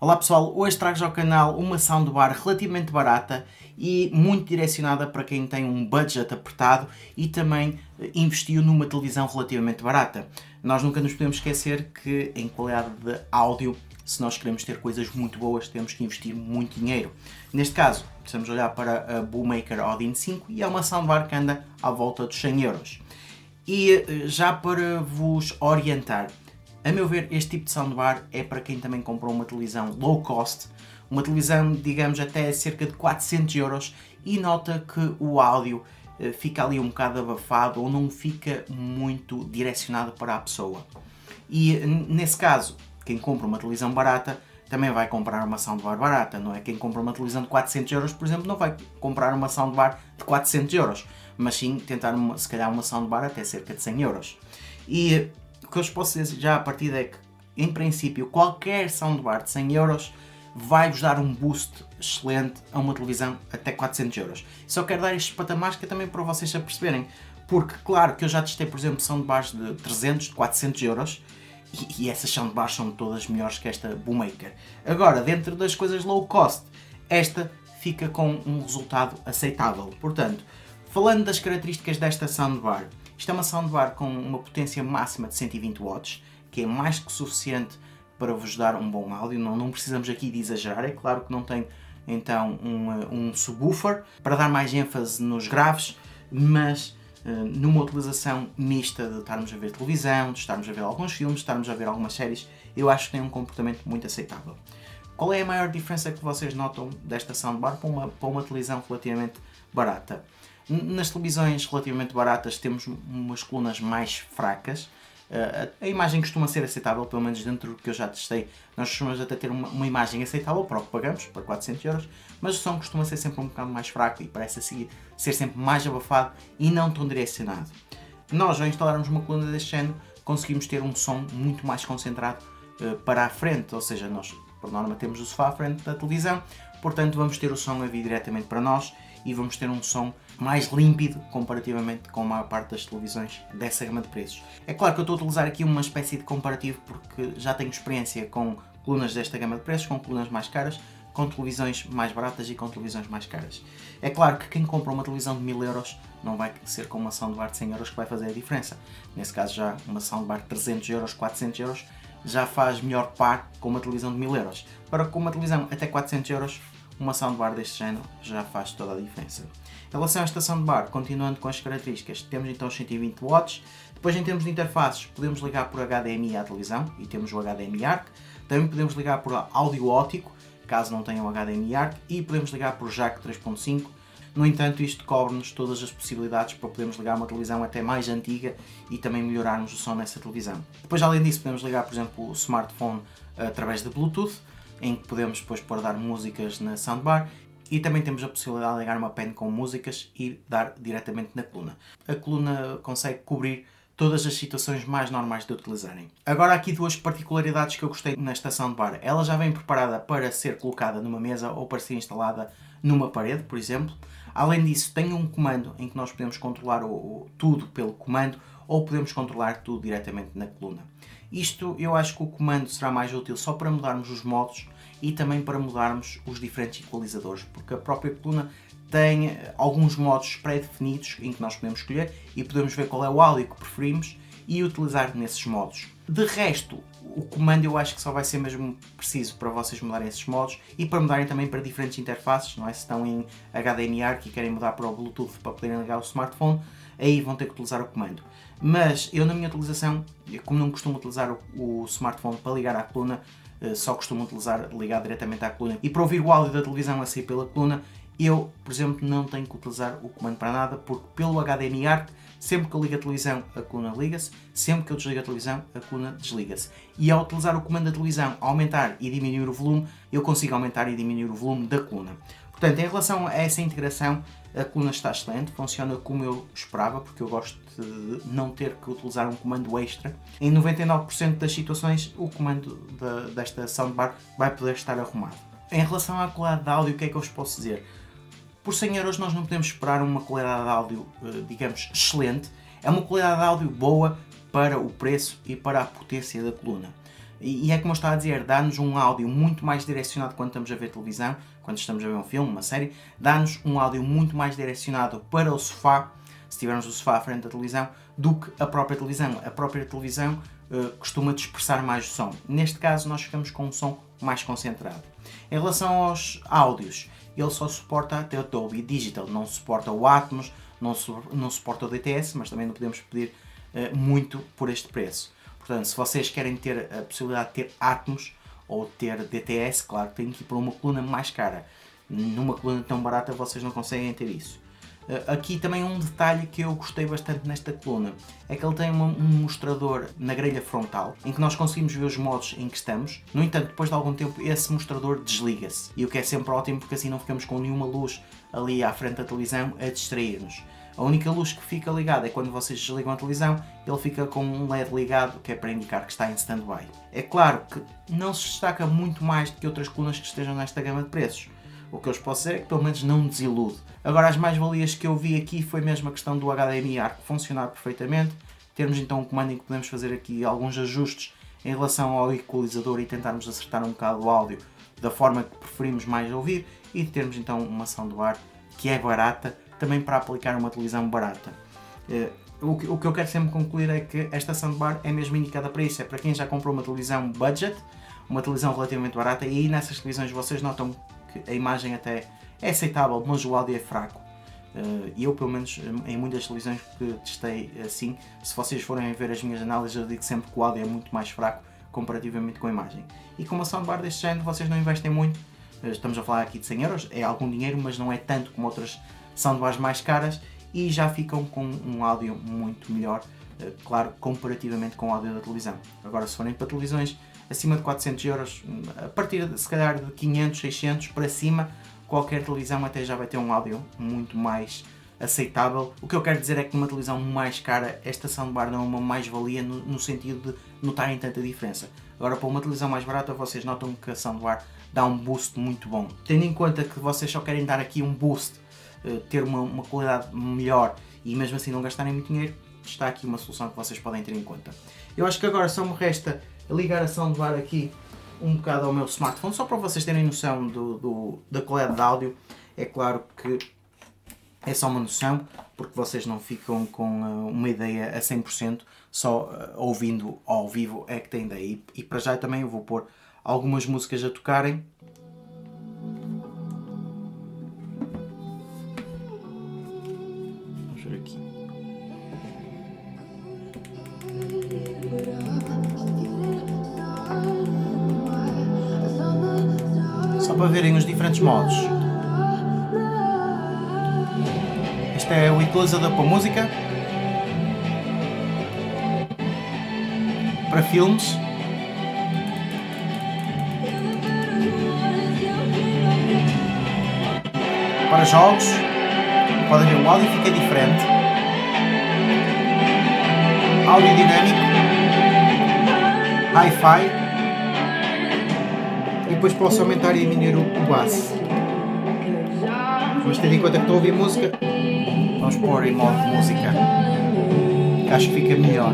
Olá pessoal, hoje trago ao canal uma soundbar relativamente barata e muito direcionada para quem tem um budget apertado e também investiu numa televisão relativamente barata. Nós nunca nos podemos esquecer que em qualidade de áudio, se nós queremos ter coisas muito boas, temos que investir muito dinheiro. Neste caso, estamos a olhar para a Boommaker Audin 5 e é uma soundbar que anda à volta dos 100 euros. E já para vos orientar, a meu ver, este tipo de soundbar é para quem também comprou uma televisão low cost, uma televisão, digamos, até cerca de 400 euros e nota que o áudio fica ali um bocado abafado ou não fica muito direcionado para a pessoa. E nesse caso, quem compra uma televisão barata também vai comprar uma soundbar barata, não é? Quem compra uma televisão de 400 euros, por exemplo, não vai comprar uma soundbar de 400 euros, mas sim tentar, se calhar, uma soundbar até cerca de 100 euros. E o que eu vos posso dizer já a partir é que, em princípio, qualquer soundbar de 100 euros vai-vos dar um boost excelente a uma televisão até 400 euros. Só quero dar estes patamares que é também para vocês já perceberem, porque claro que eu já testei, por exemplo, soundbars de 300, 400 euros e essas soundbars são todas melhores que esta Boommaker. Agora, dentro das coisas low cost, esta fica com um resultado aceitável. Portanto, falando das características desta soundbar, isto é uma soundbar com uma potência máxima de 120 watts, que é mais que suficiente para vos dar um bom áudio, não precisamos aqui de exagerar, é claro que não tem então um subwoofer para dar mais ênfase nos graves, mas numa utilização mista de estarmos a ver televisão, de estarmos a ver alguns filmes, de estarmos a ver algumas séries, eu acho que tem um comportamento muito aceitável. Qual é a maior diferença que vocês notam desta soundbar para uma televisão relativamente barata? Nas televisões relativamente baratas temos umas colunas mais fracas, a imagem costuma ser aceitável, pelo menos dentro do que eu já testei, nós costumamos até ter uma imagem aceitável para o que pagamos, para 400 euros, mas o som costuma ser sempre um bocado mais fraco e parece assim, ser sempre mais abafado e não tão direcionado. Nós, ao instalarmos uma coluna deste género, conseguimos ter um som muito mais concentrado para a frente, ou seja, nós por norma temos o sofá à frente da televisão, portanto vamos ter o som a vir diretamente para nós e vamos ter um som mais límpido comparativamente com a maior parte das televisões dessa gama de preços. É claro que eu estou a utilizar aqui uma espécie de comparativo porque já tenho experiência com colunas desta gama de preços, com colunas mais caras, com televisões mais baratas e com televisões mais caras. É claro que quem compra uma televisão de 1000 euros não vai ser com uma soundbar de 100 euros que vai fazer a diferença. Nesse caso já uma soundbar de 300 euros, 400 euros já faz melhor par com uma televisão de 1000 euros. Para com uma televisão até 400 euros, uma soundbar deste género já faz toda a diferença. Em relação a esta soundbar, continuando com as características, temos então os 120 watts, depois em termos de interfaces podemos ligar por HDMI à televisão e temos o HDMI ARC, também podemos ligar por áudio óptico, caso não tenham HDMI ARC, e podemos ligar por jack 3.5. No entanto, isto cobre-nos todas as possibilidades para podermos ligar uma televisão até mais antiga e também melhorarmos o som nessa televisão. Depois, além disso, podemos ligar, por exemplo, o smartphone através de Bluetooth, em que podemos depois pôr dar músicas na soundbar, e também temos a possibilidade de ligar uma pen com músicas e dar diretamente na coluna. A coluna consegue cobrir todas as situações mais normais de utilizarem. Agora há aqui duas particularidades que eu gostei nesta soundbar. Ela já vem preparada para ser colocada numa mesa ou para ser instalada numa parede, por exemplo. Além disso, tem um comando em que nós podemos controlar tudo pelo comando ou podemos controlar tudo diretamente na coluna. Isto eu acho que o comando será mais útil só para mudarmos os modos e também para mudarmos os diferentes equalizadores, porque a própria coluna tem alguns modos pré-definidos em que nós podemos escolher e podemos ver qual é o áudio que preferimos e utilizar nesses modos. De resto, o comando eu acho que só vai ser mesmo preciso para vocês mudarem esses modos e para mudarem também para diferentes interfaces, não é? Se estão em HDMI ARC e querem mudar para o Bluetooth para poderem ligar o smartphone, aí vão ter que utilizar o comando. Mas eu na minha utilização, como não costumo utilizar o smartphone para ligar à coluna, só costumo utilizar ligar diretamente à coluna e para ouvir o áudio da televisão a sair pela coluna, eu, por exemplo, não tenho que utilizar o comando para nada, porque pelo HDMI ARC, sempre que eu ligo a televisão, a coluna liga-se, sempre que eu desligo a televisão, a coluna desliga-se. E ao utilizar o comando da televisão, aumentar e diminuir o volume, eu consigo aumentar e diminuir o volume da coluna. Portanto, em relação a essa integração, a coluna está excelente, funciona como eu esperava, porque eu gosto de não ter que utilizar um comando extra. Em 99% das situações, o comando desta soundbar vai poder estar arrumado. Em relação à qualidade de áudio, o que é que eu vos posso dizer? Por 100 euros nós não podemos esperar uma qualidade de áudio, digamos, excelente. É uma qualidade de áudio boa para o preço e para a potência da coluna. E é como eu estava a dizer, dá-nos um áudio muito mais direcionado quando estamos a ver televisão, quando estamos a ver um filme, uma série, dá-nos um áudio muito mais direcionado para o sofá, se tivermos o sofá à frente da televisão, do que a própria televisão. A própria televisão costuma dispersar mais o som. Neste caso, nós ficamos com um som mais concentrado. Em relação aos áudios, ele só suporta até o Dolby Digital, não suporta o Atmos, não suporta o DTS, mas também não podemos pedir muito por este preço. Portanto, se vocês querem ter a possibilidade de ter Atmos ou ter DTS, claro que têm que ir para uma coluna mais cara. Numa coluna tão barata vocês não conseguem ter isso. Aqui também um detalhe que eu gostei bastante nesta coluna é que ele tem um mostrador na grelha frontal em que nós conseguimos ver os modos em que estamos. No entanto, depois de algum tempo esse mostrador desliga-se, e o que é sempre ótimo porque assim não ficamos com nenhuma luz ali à frente da televisão a distrair-nos. A única luz que fica ligada é quando vocês desligam a televisão, ele fica com um LED ligado, que é para indicar que está em stand-by. É claro que não se destaca muito mais do que outras colunas que estejam nesta gama de preços. O que eu vos posso dizer é que pelo menos não desilude. Agora, as mais-valias que eu vi aqui foi mesmo a questão do HDMI ARC funcionar perfeitamente, termos então um comando em que podemos fazer aqui alguns ajustes em relação ao equalizador e tentarmos acertar um bocado o áudio da forma que preferimos mais ouvir, e termos então uma soundbar que é barata, também para aplicar uma televisão barata. O que eu quero sempre concluir é que esta soundbar é mesmo indicada para isso, é para quem já comprou uma televisão budget, uma televisão relativamente barata, e aí nessas televisões vocês notam que a imagem até é aceitável, mas o áudio é fraco. E eu, pelo menos, em muitas televisões que testei assim, se vocês forem ver as minhas análises, eu digo sempre que o áudio é muito mais fraco comparativamente com a imagem. E com uma soundbar deste género, vocês não investem muito, estamos a falar aqui de 100 euros, é algum dinheiro, mas não é tanto como outras soundbars mais caras, e já ficam com um áudio muito melhor, claro, comparativamente com o áudio da televisão. Agora, se forem para televisões acima de 400 euros, a partir de, se calhar, de 500, 600 para cima, qualquer televisão até já vai ter um áudio muito mais aceitável. O que eu quero dizer é que numa televisão mais cara, esta soundbar não é uma mais-valia no sentido de notarem tanta diferença. Agora, para uma televisão mais barata, vocês notam que a soundbar dá um boost muito bom. Tendo em conta que vocês só querem dar aqui um boost, ter uma qualidade melhor e mesmo assim não gastarem muito dinheiro, está aqui uma solução que vocês podem ter em conta. Eu acho que agora só me resta ligar a soundbar aqui um bocado ao meu smartphone, só para vocês terem noção da qualidade de áudio. É claro que é só uma noção, porque vocês não ficam com uma ideia a 100%, só ouvindo ao vivo é que têm ideia. E para já também eu vou pôr algumas músicas a tocarem. Vamos ver aqui. Só para verem os diferentes modos. Este é o equalizador para música, para filmes, para jogos. Podem ver, o áudio fica diferente, áudio dinâmico, hi-fi. E depois posso aumentar e diminuir o bass. Vamos ter em conta que estou a ouvir música. Vamos pôr em modo de música. Acho que fica melhor.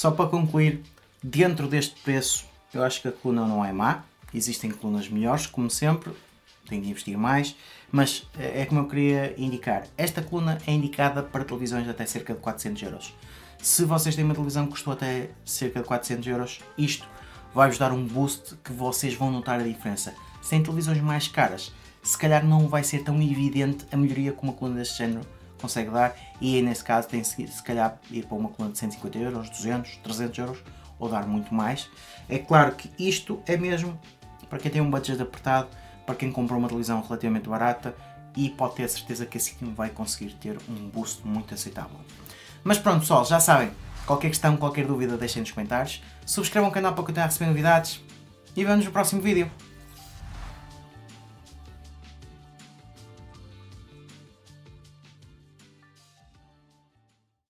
só para concluir, dentro deste preço, eu acho que a coluna não é má. Existem colunas melhores, como sempre, tenho de investir mais, mas é como eu queria indicar. Esta coluna é indicada para televisões até cerca de 400 euros. Se vocês têm uma televisão que custou até cerca de 400 euros, isto vai-vos dar um boost que vocês vão notar a diferença. Se têm televisões mais caras, se calhar não vai ser tão evidente a melhoria que uma coluna deste género consegue dar, e aí, nesse caso tem se calhar ir para uma coluna de 150 euros, 200, 300 euros, ou dar muito mais. É claro que isto é mesmo para quem tem um budget apertado, para quem comprou uma televisão relativamente barata, e pode ter a certeza que assim vai conseguir ter um boost muito aceitável. Mas pronto pessoal, já sabem, qualquer questão, qualquer dúvida deixem nos comentários, subscrevam o canal para continuar a receber novidades, e vemos no próximo vídeo.